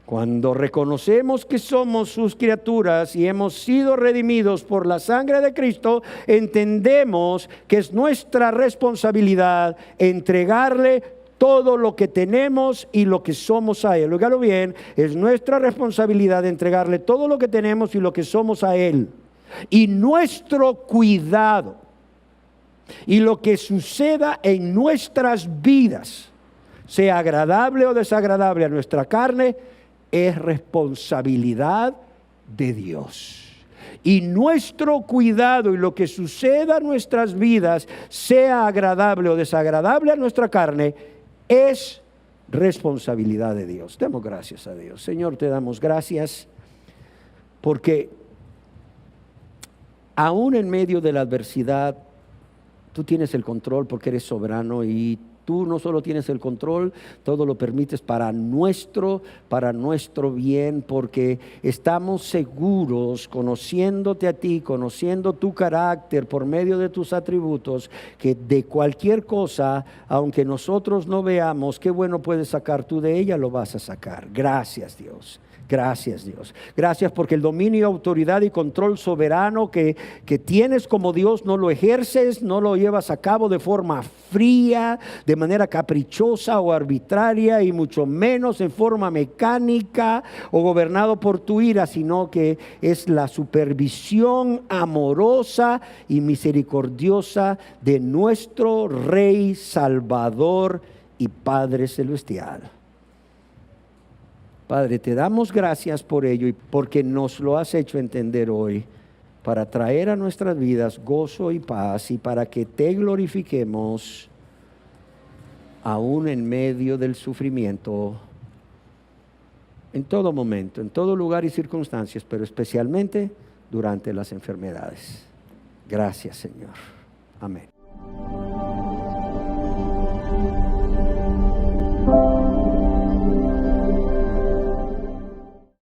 Speaker 1: Cuando reconocemos que somos sus criaturas y hemos sido redimidos por la sangre de Cristo, entendemos que es nuestra responsabilidad entregarle todo lo que tenemos y lo que somos a Él. Óigalo bien, es nuestra responsabilidad entregarle todo lo que tenemos y lo que somos a Él. Y nuestro cuidado y lo que suceda en nuestras vidas, sea agradable o desagradable a nuestra carne, es responsabilidad de Dios. Y nuestro cuidado y lo que suceda en nuestras vidas, sea agradable o desagradable a nuestra carne, es responsabilidad de Dios. Demos gracias a Dios. Señor, te damos gracias porque aún en medio de la adversidad, tú tienes el control porque eres soberano, y tú no solo tienes el control, todo lo permites para nuestro bien, porque estamos seguros, conociéndote a ti, conociendo tu carácter por medio de tus atributos, que de cualquier cosa, aunque nosotros no veamos qué bueno puedes sacar tú de ella, lo vas a sacar. Gracias, Dios. Gracias, Dios. Gracias porque el dominio, autoridad y control soberano que tienes como Dios no lo ejerces, no lo llevas a cabo de forma fría, de manera caprichosa o arbitraria, y mucho menos en forma mecánica o gobernado por tu ira, sino que es la supervisión amorosa y misericordiosa de nuestro Rey, Salvador y Padre Celestial. Padre, te damos gracias por ello y porque nos lo has hecho entender hoy, para traer a nuestras vidas gozo y paz, y para que te glorifiquemos aún en medio del sufrimiento, en todo momento, en todo lugar y circunstancias, pero especialmente durante las enfermedades. Gracias, Señor. Amén.